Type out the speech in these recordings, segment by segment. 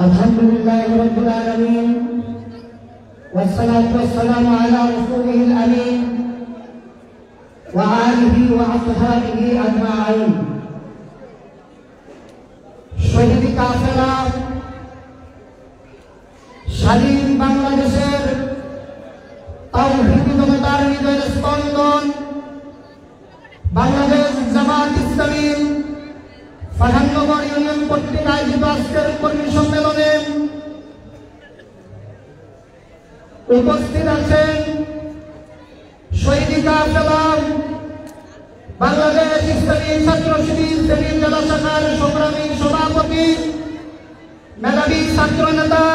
अल्हम्दुलिल्लाहि रब्बिल आलमीन वस्सलातु वस्सलामु अला रसूलिहिल अमीन व आलिहि व असहाबिहि अजमाइन। শহীদ কাফেলা স্বাধীন বাংলাদেশের তাওহীদি জনতার হৃদয়ের স্পন্দন বাংলাদেশ জামাত ইসলামীর পাঠাননগর ইউনিয়ন কর্তৃক আয়োজিত আজকের কর্মী সম্মেলনে উপস্থিত আছেন শহীদ কাফেলা বাংলাদেশ ইসলামী ছাত্র শিবির ফেনী জেলা শাখার সংগ্রামী সভাপতি মেধাবী ছাত্র নেতা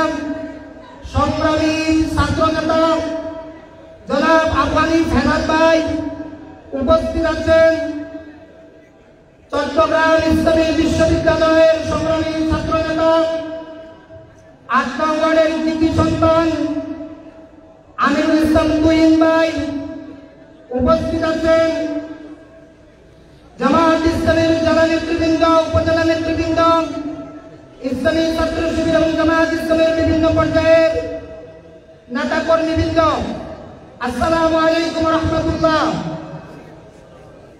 সংগ্রামী ছাত্র নেতা জনাব আফগানি ফেনাদ ভাই উপস্থিত আছেন চট্টগ্রাম ইসলামী বিশ্ববিদ্যালয়ের সংগ্রামী ছাত্র নেতা ৮ নং ওয়ার্ডের কৃতি সন্তান আমিরুল ইসলাম তুহিন ভাই উপস্থিত আছেন জামাত ইসলামের জেলা নেতৃবৃন্দ উপজেলা নেতৃবৃন্দ ইসলামী ছাত্র শিবির এবং জামাত ইসলামের বিভিন্ন পর্যায়ের নেতা কর্মীবৃন্দ আসসালামু আলাইকুম ওয়া রাহমাতুল্লাহ।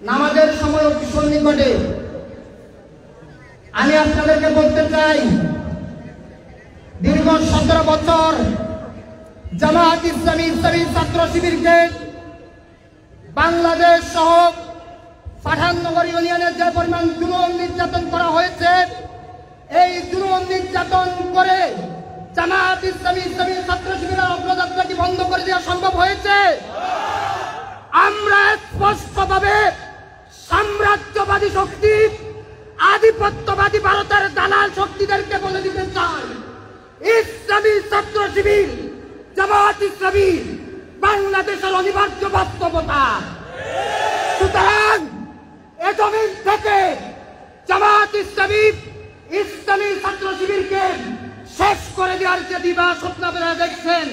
নামাজের সময় অতি নিকটে আমি আপনাদেরকে বলতে চাই দীর্ঘ ১৭ বছর জামাত ইসলামী ইসলামী ছাত্র শিবিরকে বাংলাদেশ সহ পাঠাননগর ইউনিয়নের যে পরিমাণ জুলুম নির্যাতন করা হয়েছে, এই জুলুম নির্যাতন করে জামাত ইসলামী ইসলামী ছাত্র শিবিরের অগ্রযাত্রাটি বন্ধ করে দেওয়া সম্ভব হয়েছে। আমরা স্পষ্টভাবে সাম্রাজ্যবাদী শক্তি আধিপত্যবাদী ভারতের দালাল শক্তিদেরকে বলে দিতে চাই, ইসলামী ছাত্র শিবির জামাত ইসলামী বাংলাদেশের অনিবার্য বাস্তবতা। সুতরাং এ জমিন থেকে জামাত ইসলামী ইসলামী ছাত্র শিবিরকে শেষ করে দেওয়ার যে দিবা স্বপ্ন আপনারা দেখছেন,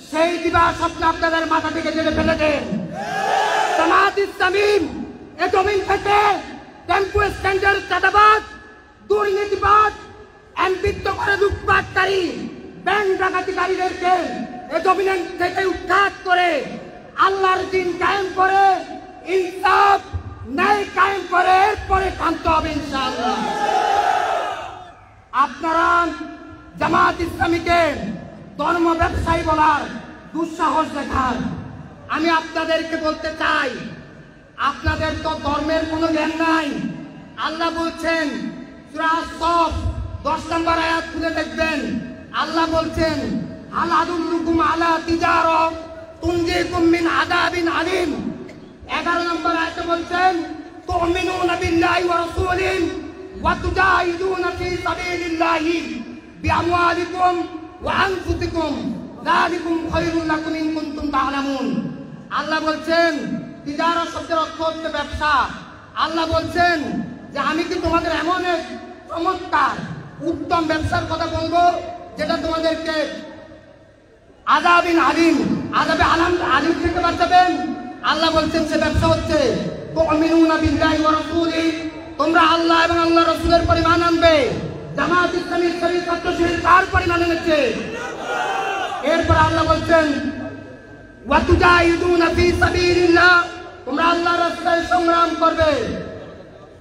সেই দিবা স্বপ্ন আপনাদের মাথা থেকে জেনে ফেলে দেন। জামাত ইসলামী এ জমিন থেকে টেম্পো স্ট্যান্ডের চাঁদাবাজ, দুর্নীতিবাদ, এমপিত্ব করে লুটপাটকারী, ব্যাংক ডাকাতিকারীদেরকে এ জমিন থেকে উৎখাত করে আল্লাহর দিন কায়েম করে ইনসাফ ন্যায় কায়েম করে এরপরে কান্ত হবে ইনশাআল্লাহ। আপনারা জামাত ইসলামীকে ধর্ম ব্যবসায়ী বলার দুঃসাহস দেখান। আমি আপনাদেরকে বলতে চাই, আপনাদের তো ধর্মের কোনো জ্ঞান নাই। আল্লাহ বলছেন সূরা সফ 10 নম্বর আয়াত খুলে দেখবেন, আল্লাহ বলছেন হাল আদুল্লুকুম আলা তিজারা তুনজিকুম মিন আযাবিন আলিম। 11 নম্বর আয়াতে বলছেন তুমিনুনা বিল্লাহি ওয়া রাসূলিহি ওয়া তুজাহিদুনা ফি সাবিলিল্লাহি বিআমওয়ালিকুম ওয়া আনফুসিকুম যালিকুম খায়রুল লাকুম ইন কুনতুম তা'লামুন। আল্লাহ বলছেন তিজারা শব্দের অর্থ হচ্ছে ব্যবসা। আল্লাহ বলছেন যে আমি কি তোমাদের এমন এক চমৎকার উত্তম ব্যবসার কথা বলবো যেটা তোমাদেরকে আযাবিন আলিম, আযাবে আলিম থেকে বাঁচাবেন। আল্লাহ বলছেন সে ব্যবসা হচ্ছে তুমিনুনা বিল্লাহি ওয়া রাসূলিহি, তোমরা আল্লাহ এবং আল্লাহ রাসূলের পরিমাণ আনবে। জামাত ইসলামী ইসলামী ছাত্র শিবির কার পরিমাণ এনেছে? এরপর আল্লাহ বলছেন ওয়া তুজাহিদুনা ফি সাবিলিল্লাহ, তোমরা আল্লাহর রাস্তায় সংগ্রাম করবে।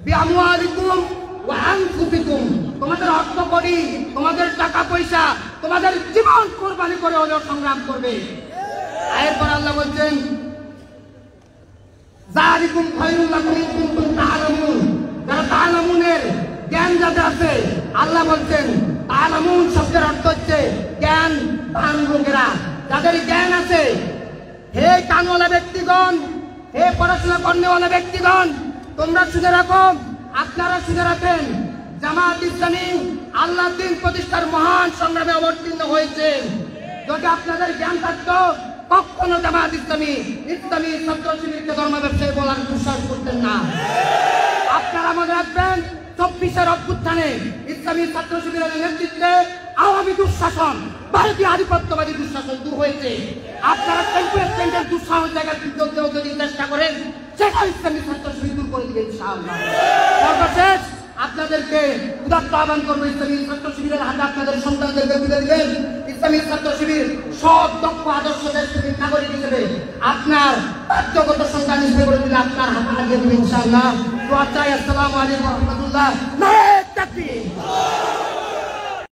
বিআমওয়ালিকুম ওয়া আনফুসিকুম, তোমাদের অর্থ করি, তোমাদের টাকা পয়সা, তোমাদের জীবন কুরবানি করে হলেও সংগ্রাম করবে। এরপর আল্লাহ বলছেন যালিকুম খায়রুল লাকুম ইন কুনতুম তা'লামুন, যারা তা'লামুনের জ্ঞান যাদের আছে, আল্লাহ বলছেন তা'লামুন শব্দের অর্থ হচ্ছে জ্ঞান পান লোকেরা, যাদের জ্ঞান আছে। হে কানওয়ালা ব্যক্তিগণ, হে পড়াশোনা করনেওয়ালা ব্যক্তিগণ, তোমরা শুনে রাখো, আপনারা শুনে রাখেন, জামাত ইসলামী আল্লাহর দ্বীন প্রতিষ্ঠার মহান সংগ্রামে অবতীর্ণ হয়েছে। যদি আপনাদের জ্ঞান থাকতো কখনো জামাত ইসলামী ইসলামী ছাত্র শিবিরকে ধর্ম ব্যবসায়ী বলার দুঃসাহস করতেন না। আপনারা মনে রাখবেন 24-এর অভ্যুত্থানে ইসলামী ছাত্র শিবিরের নেতৃত্বে আওয়ামী দুঃশাসন, ভারতীয় আধিপত্যবাদী দুঃশাসন দূর হয়েছে। আপনারা টেম্পো স্ট্যান্ডের দুঃসাহস জায়গার বিরুদ্ধে যদি চেষ্টা করেন, সেটা ইসলামী ছাত্র শিবির দূর করে দিবে ইনশাআল্লাহ। সর্বশেষ আপনাদের আপনাদেরকে উদাত্ত আহ্বান করবো, ইসলামী ছাত্র শিবিরের হাতে আপনাদের সন্তানদেরকে তুলে দিবেন। ইসলামী ছাত্র শিবির সৎ দক্ষ আদর্শ দেশপ্রেমিক নাগরিক হিসেবে আপনার বাধ্যগত সন্তান হিসেবে করে দিলে আপনার হাতে লাগিয়ে দেবে ইনশাআল্লাহ। তো আচ্ছা, আসসালামু আলাইকুম রহমতুল্লাহ।